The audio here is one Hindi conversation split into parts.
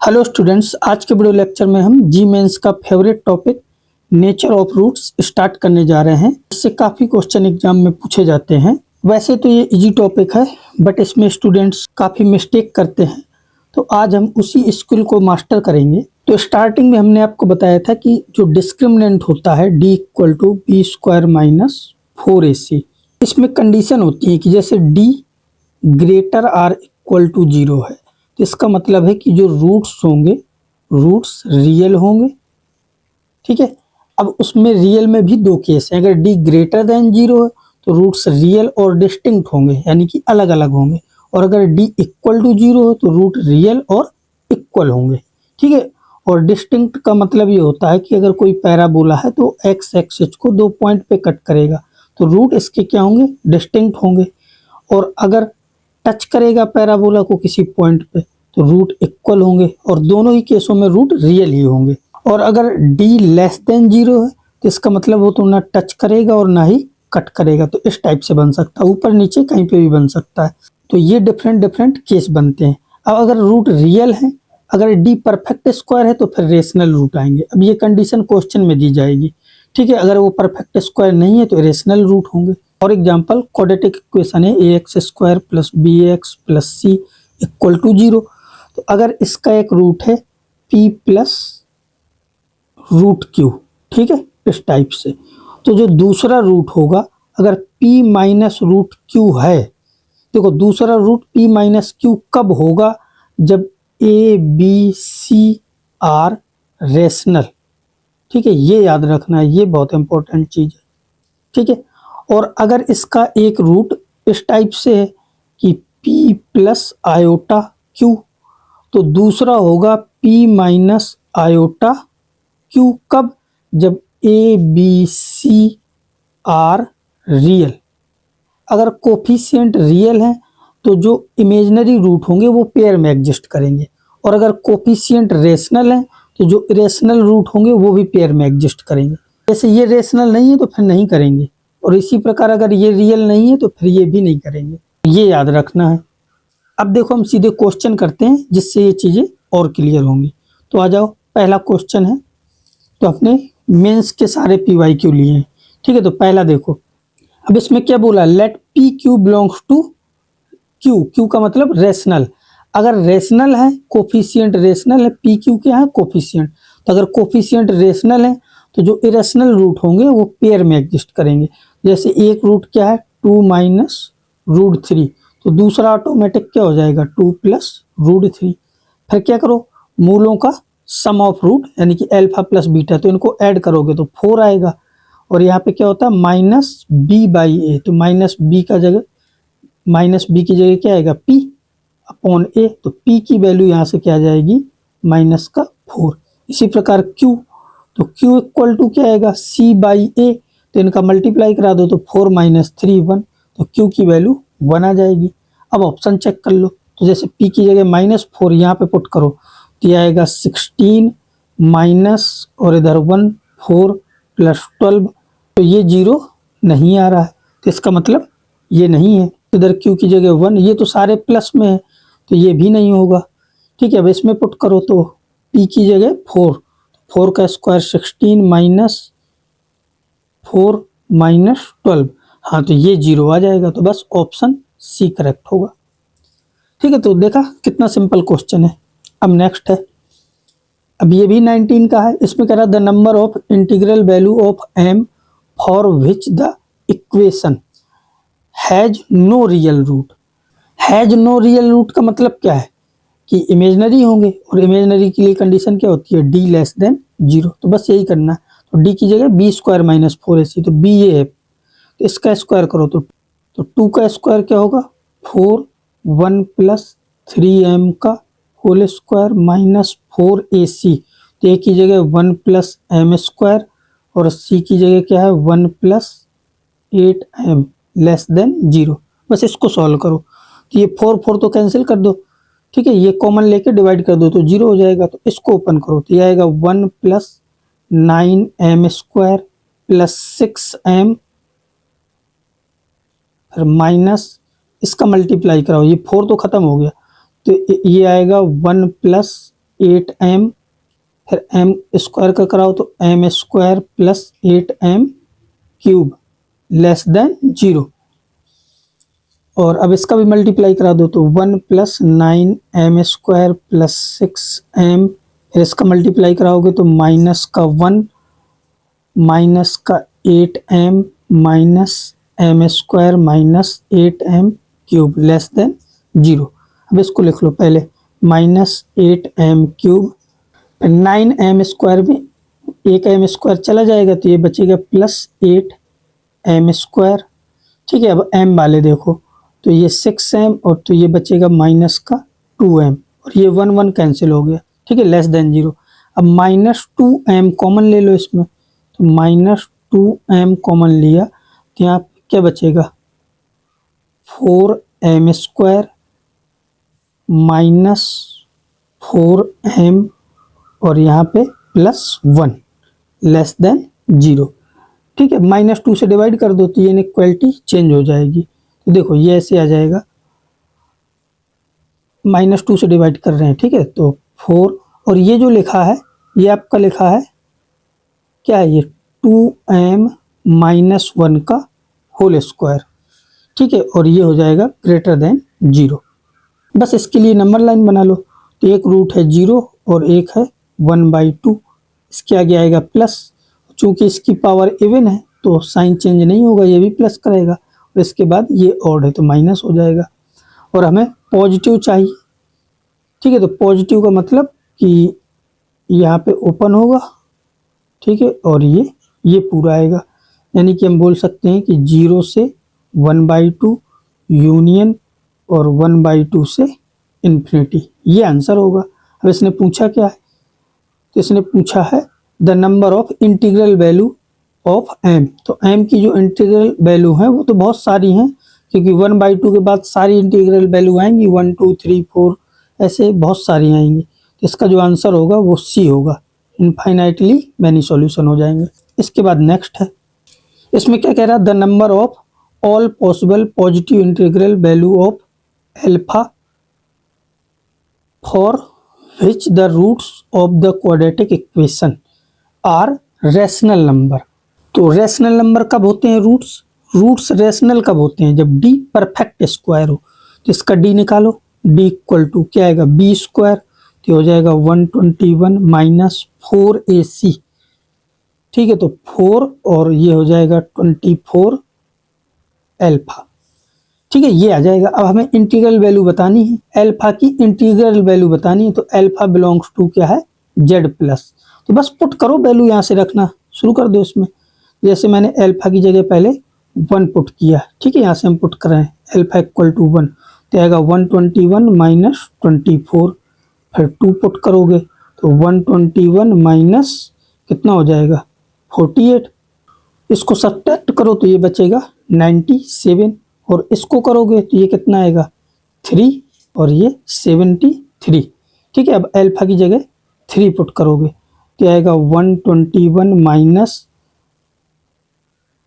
हेलो स्टूडेंट्स, आज के वीडियो लेक्चर में हम जी मेंस का favourite topic nature of roots start करने जा रहे हैं। इससे काफ़ी क्वेश्चन एग्जाम में पूछे जाते हैं। वैसे तो ये इजी टॉपिक है, बट इसमें स्टूडेंट्स काफ़ी मिस्टेक करते हैं, तो आज हम उसी स्किल को मास्टर करेंगे। तो स्टार्टिंग में हमने आपको बताया था कि जो डिस्क्रिमिनेंट होता है d equal to B square minus 4ac, इसमें कंडीशन होती है कि जैसे d greater or equal to 0 है, तो इसका मतलब है कि जो रूट्स होंगे, रूट्स रियल होंगे। ठीक है, अब उसमें रियल में भी दो केस हैं। अगर d ग्रेटर देन 0 है तो रूट्स रियल और डिस्टिंक्ट होंगे, यानी कि अलग अलग होंगे। और अगर d इक्वल टू 0 हो तो रूट रियल और इक्वल होंगे। ठीक है, और डिस्टिंक्ट का मतलब ये होता है कि अगर कोई पैराबोला है तो एक्स एक्सिस को दो पॉइंट पे कट करेगा, तो रूट इसके क्या होंगे, डिस्टिंक्ट होंगे। और अगर टच करेगा पैराबोला को किसी पॉइंट पे तो रूट इक्वल होंगे, और दोनों ही केसों में रूट रियल ही होंगे। और अगर d लेस देन 0 है तो इसका मतलब वो तो ना टच करेगा और ना ही कट करेगा, तो इस टाइप से बन सकता है, ऊपर नीचे कहीं पे भी बन सकता है। तो ये डिफरेंट डिफरेंट केस बनते हैं। अब अगर रूट रियल है, अगर d परफेक्ट स्क्वायर है तो फिर रेशनल रूट आएंगे। अब ये कंडीशन क्वेश्चन में दी जाएगी। ठीक है, अगर वो परफेक्ट स्क्वायर नहीं है तो इरेशनल रूट होंगे। फॉर एग्जाम्पल क्वाड्रेटिक इक्वेशन है ax square plus bx plus c equal to 0। तो अगर इसका एक रूट है p प्लस रूट क्यू, ठीक है, इस टाइप से, तो जो दूसरा रूट होगा, अगर p माइनस रूट क्यू है, देखो दूसरा रूट p माइनस क्यू कब होगा, जब a b c are rational. ठीक है, ये याद रखना है, ये बहुत इंपॉर्टेंट चीज है। ठीक है, और अगर इसका एक रूट इस टाइप से है कि p प्लस आयोटा क्यू, तो दूसरा होगा p माइनस आयोटा क्यू कब, जब a b c are real. अगर कोफिशिएंट रियल है तो जो इमेजिनरी रूट होंगे वो पेयर में एग्जिस्ट करेंगे, और अगर कोफिशिएंट रेशनल है तो जो इरेशनल रूट होंगे वो भी पेयर में एग्जिस्ट करेंगे। जैसे ये रेशनल नहीं है तो फिर नहीं करेंगे, और इसी प्रकार अगर ये रियल नहीं है तो फिर ये भी नहीं करेंगे। ये याद रखना है। अब देखो हम सीधे क्वेश्चन करते हैं जिससे ये चीज़ें और क्लियर होंगी। तो आ जाओ, पहला क्वेश्चन है, तो अपने मेंस के सारे PYQ लिए हैं। ठीक है, तो पहला देखो, अब इसमें क्या बोला, let PQ belongs to Q. Q का मतलब रेशनल। अगर रेशनल है, कोफिशिएंट रेशनल है, PQ क्या है, कोफिशिएंट। तो अगर कोफिशिएंट रेशनल है तो जो इरेशनल रूट होंगे वो पेयर में एग्जिस्ट करेंगे। जैसे एक रूट क्या है, 2 माइनस रूट 3, तो दूसरा ऑटोमेटिक क्या हो जाएगा, 2 प्लस रूट 3। फिर क्या करो, मूलों का सम ऑफ रूट, यानी कि अल्फा प्लस बीटा, तो इनको ऐड करोगे तो 4 आएगा। और यहाँ पे क्या होता है, माइनस बी बाई ए, तो माइनस बी की जगह क्या आएगा, p अपॉन ए, तो p की वैल्यू यहाँ से क्या आ जाएगी, माइनस का 4। इसी प्रकार q, तो q इक्वल टू क्या आएगा, c बाई ए, तो इनका मल्टीप्लाई करा दो तो 4 माइनस 3 1, तो q की वैल्यू 1 आ जाएगी। अब ऑप्शन चेक कर लो, तो जैसे p की जगह -4 यहाँ पे पुट करो तो ये आएगा 16 माइनस और इधर 1 4 प्लस 12, तो ये 0 नहीं आ रहा है, तो इसका मतलब ये नहीं है। इधर q की जगह 1, ये तो सारे प्लस में है तो ये भी नहीं होगा। ठीक है, अब इसमें पुट करो तो p की जगह 4, 4 का स्क्वायर 16 माइनस 4 माइनस 12, हाँ तो ये 0 आ जाएगा, तो बस ऑप्शन सी करेक्ट होगा। ठीक है, तो देखा कितना सिंपल क्वेश्चन है। अब नेक्स्ट है, अब ये भी 19 का है। इसमें कह रहा है the number of integral value of m for which the equation has no real root. Has no real root का मतलब क्या है कि इमेजनरी होंगे, और इमेजनरी के लिए कंडीशन क्या होती है, d लेस देन 0। तो बस यही करना है, तो d की जगह b स्क्वायर माइनस 4ac, तो b ये है, तो इसका स्क्वायर करो तो 2 का स्क्वायर क्या होगा, 4 1 प्लस 3m का होल स्क्वायर माइनस 4ac, तो a की जगह 1 प्लस m स्क्वायर, और c की जगह क्या है, 1 प्लस 8m लेस देन 0। बस इसको सॉल्व करो, तो ये 4 4 तो कैंसिल कर दो। ठीक है, ये कॉमन लेके डिवाइड कर दो तो 0 हो जाएगा, तो इसको ओपन करो तो ये आएगा 1 plus 9m square plus 6m, फिर माइनस इसका मल्टीप्लाई कराओ, ये 4 तो खत्म हो गया, तो ये आएगा 1 प्लस 8m, फिर m स्क्वायर का कराओ तो m square plus 8m cube less than 0। और अब इसका भी मल्टीप्लाई करा दो तो 1 plus 9m square plus 6m, फिर इसका मल्टीप्लाई कराओगे तो माइनस का 1 माइनस का 8m minus m square minus 8m cube less than 0। अब इसको लिख लो पहले minus 8m cube, 9m square में एक m स्क्वायर चला जाएगा तो ये बचेगा प्लस 8m स्क्वायर। ठीक है, अब m वाले देखो तो ये 6m और तो ये बचेगा माइनस का 2m और ये 1 1 कैंसिल हो गया। ठीक है, लेस देन 0। अब माइनस 2m कॉमन ले लो इसमें, तो माइनस 2m कॉमन लिया तो यहाँ क्या बचेगा 4m स्क्वायर माइनस 4m और यहाँ पे प्लस 1 लेस देन 0। ठीक है, माइनस 2 से डिवाइड कर दो तो ये इनइक्वालिटी चेंज हो जाएगी। तो देखो ये ऐसे आ जाएगा, माइनस 2 से डिवाइड कर रहे हैं। ठीक है, तो 4 और ये जो लिखा है ये आपका लिखा है क्या है, ये 2m माइनस 1 का होल स्क्वायर। ठीक है, और ये हो जाएगा ग्रेटर देन 0। बस इसके लिए नंबर लाइन बना लो, तो एक रूट है 0 और एक है 1/2। इसके आगे आएगा प्लस, चूंकि इसकी पावर इवन है तो साइन चेंज नहीं होगा, ये भी प्लस करेगा और इसके बाद ये ऑड है तो माइनस हो जाएगा। और हमें पॉजिटिव चाहिए। ठीक है, तो पॉजिटिव का मतलब कि यहाँ पे ओपन होगा। ठीक है, और ये पूरा आएगा, यानी कि हम बोल सकते हैं कि 0 से 1/2 यूनियन और 1/2 से इन्फिनिटी, ये आंसर होगा। अब इसने पूछा क्या है, तो इसने पूछा है the number of integral value of m। तो m की जो इंटीग्रल वैल्यू है वो तो बहुत सारी हैं, क्योंकि 1/2 के बाद सारी इंटीग्रल वैल्यू आएंगी, 1 2 3 4 ऐसे बहुत सारी आएंगी। तो इसका जो आंसर होगा वो C होगा, इनफाइनाइटली मैनी सॉल्यूशन हो जाएंगे। इसके बाद नेक्स्ट है, इसमें क्या कह रहा है the number of all possible positive integral value of alpha for which the roots of the quadratic equation are rational number. तो रैशनल नंबर कब होते हैं रूट्स रैशनल कब होते हैं, जब d परफेक्ट स्क्वायर हो। तो इसका d निकालो, d इक्वल टू क्या आएगा b स्क्वायर, तो हो जाएगा 121 माइनस 4ac। ठीक है, तो 4 और ये हो जाएगा 24 एल्फा। ठीक है, ये आ जाएगा। अब हमें इंटीग्रल वैल्यू बतानी है, एल्फा की इंटीग्रल वैल्यू बतानी है। तो एल्फा बिलोंग्स टू क्या है z प्लस। तो बस पुट करो वैल्यू, यहाँ से रखना शुरू कर दो इसमें। जैसे मैंने एल्फा की जगह पहले 1 पुट किया। ठीक है, यहाँ से हम पुट कर रहे हैं एल्फा इक्वल टू 1, तो आएगा 121 माइनस 24, फिर 2 पुट करोगे तो 121 माइनस कितना हो जाएगा 48। इसको सब्ट्रैक्ट करो तो ये बचेगा 97, और इसको करोगे तो ये कितना आएगा 3 और ये 73। ठीक है, अब एल्फा की जगह 3 पुट करोगे तो आएगा 121 माइनस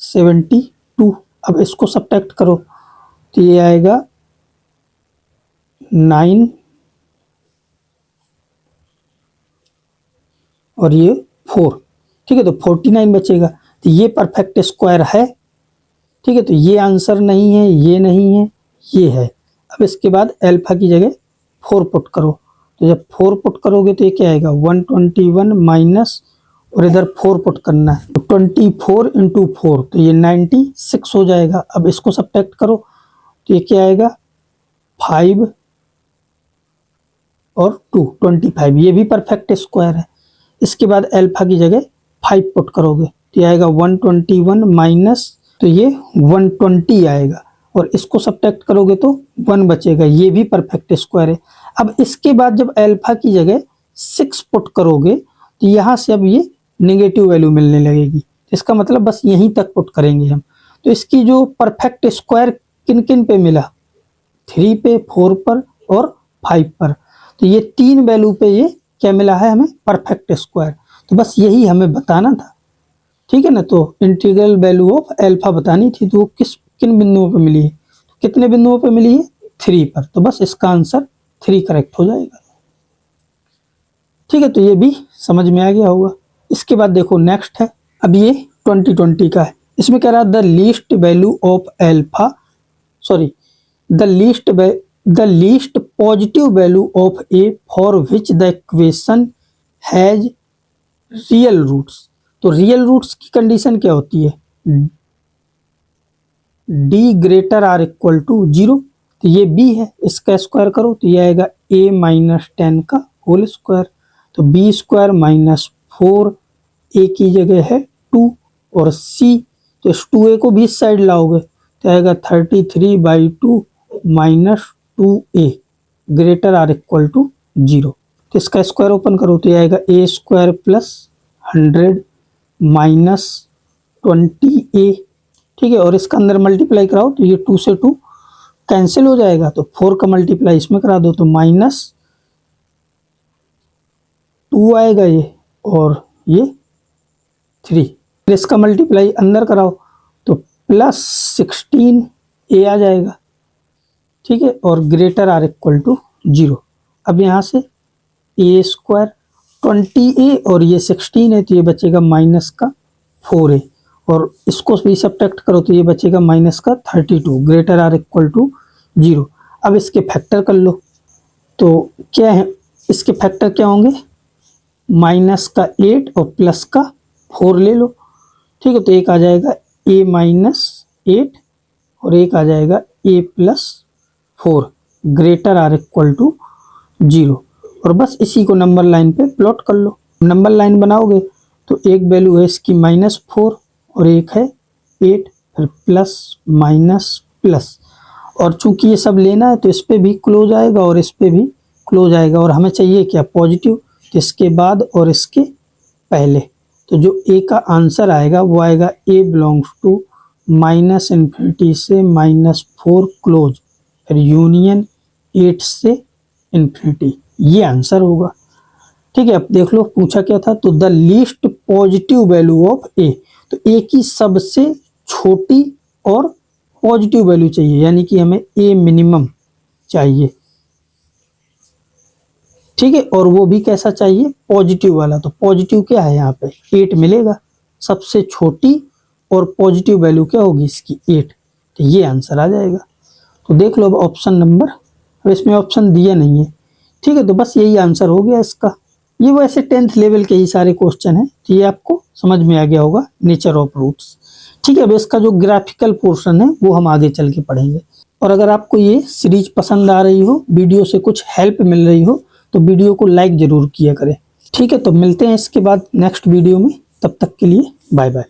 72। अब इसको सब्ट्रैक्ट करो तो ये आएगा 9 और ये 4। ठीक है, तो 49 बचेगा। तो ये परफेक्ट स्क्वायर है। ठीक है, तो ये आंसर नहीं है, ये नहीं है, ये है। अब इसके बाद एल्फा की जगह 4 पुट करो, तो जब 4 पुट करोगे तो ये क्या आएगा 121 माइनस और इधर 4 पुट करना है, तो 24 इंटू 4 तो ये 96 हो जाएगा। अब इसको सब्ट्रैक्ट करो तो ये क्या आएगा 5 और 2 25, ये भी परफेक्ट स्क्वायर है। इसके बाद एल्फा की जगह 5 पुट करोगे तो ये आएगा 121 माइनस, तो ये 120 आएगा, और इसको सब्ट्रैक्ट करोगे तो 1 बचेगा, ये भी परफेक्ट स्क्वायर है। अब इसके बाद जब एल्फा की जगह 6 पुट करोगे तो यहाँ से अब ये नेगेटिव वैल्यू मिलने लगेगी। इसका मतलब बस यहीं तक पुट करेंगे हम। तो इसकी जो परफेक्ट स्क्वायर किन किन पे मिला, 3 पे, 4 पर और 5 पर। तो ये 3 वैल्यू पे ये क्या मिला है हमें परफेक्ट स्क्वायर। तो बस यही हमें बताना था। ठीक है ना, तो इंटीग्रल वैल्यू ऑफ एल्फा बतानी थी, तो वो किन बिंदुओं पे मिली है, तो कितने बिंदुओं पे मिली है 3 पर। तो बस इसका आंसर 3 करेक्ट हो जाएगा। ठीक है, तो ये भी समझ में आ गया होगा। इसके बाद देखो नेक्स्ट है, अब ये 2020 का है। इसमें कह रहा है the least value of alpha, sorry the least positive value of A for which the equation has real roots. तो रियल रूट्स की कंडीशन क्या होती है, D greater or equal to 0। तो ये बी है, इसका स्क्वायर करो तो ये आएगा a माइनस 10 का होल स्क्वायर। तो बी स्क्वायर माइनस 4, ए की जगह है 2 और सी, तो इस 2a को भी इस साइड लाओगे तो आएगा 33/2 minus 2a greater or equal to 0। तो इसका स्क्वायर ओपन करो तो ये आएगा a square plus 100 minus 20a। ठीक है, और इसका अंदर मल्टीप्लाई कराओ तो ये 2 से 2 कैंसिल हो जाएगा, तो 4 का मल्टीप्लाई इसमें करा दो तो माइनस 2 आएगा ये, और ये 3। फिर इसका मल्टीप्लाई अंदर कराओ तो प्लस 16a आ जाएगा। ठीक है, और ग्रेटर आर इक्वल टू 0। अब यहाँ से a स्क्वायर 20a और ये 16 है तो ये बचेगा माइनस का 4a, और इसको भी सब्ट्रैक्ट करो तो ये बचेगा माइनस का 32 ग्रेटर आर इक्वल टू 0। अब इसके फैक्टर कर लो तो क्या है, इसके फैक्टर क्या होंगे, माइनस का 8 और प्लस का 4 ले लो। ठीक है, तो एक आ जाएगा a माइनस 8 और एक आ जाएगा a plus 4 greater or equal to 0, और बस इसी को नंबर लाइन पे प्लॉट कर लो। नंबर लाइन बनाओगे तो एक वैल्यू है इसकी -4 और एक है 8, फिर प्लस माइनस प्लस, और चूंकि ये सब लेना है तो इस पे भी क्लोज आएगा और इस पे भी क्लोज आएगा, और हमें चाहिए क्या, पॉजिटिव। तो इसके बाद और इसके पहले, तो जो ए का आंसर आएगा वो आएगा a बिलोंग्स टू -∞ से -4 क्लोज, फिर यूनियन 8 से ∞, ये आंसर होगा। ठीक है, अब देख लो पूछा क्या था, तो the least positive value of a, तो ए की सबसे छोटी और पॉजिटिव वैल्यू चाहिए, यानी कि हमें ए मिनिमम चाहिए। ठीक है, और वो भी कैसा चाहिए, पॉजिटिव वाला। तो पॉजिटिव क्या है, यहाँ पे 8 मिलेगा, सबसे छोटी और पॉजिटिव वैल्यू क्या होगी इसकी 8, तो ये आंसर आ जाएगा। तो देख लो अब ऑप्शन नंबर, अब इसमें ऑप्शन दिया नहीं है। ठीक है, तो बस यही आंसर हो गया इसका। ये वैसे 10th लेवल के ही सारे क्वेश्चन हैं, तो ये आपको समझ में आ गया होगा, नेचर ऑफ रूट्स। ठीक है, अब इसका जो ग्राफिकल पोर्शन है वो हम आगे चल के पढ़ेंगे। और अगर आपको ये सीरीज पसंद आ रही हो, वीडियो से कुछ हेल्प मिल रही हो, तो वीडियो को लाइक जरूर किया करें। ठीक है, तो मिलते हैं इसके बाद नेक्स्ट वीडियो में, तब तक के लिए बाय बाय।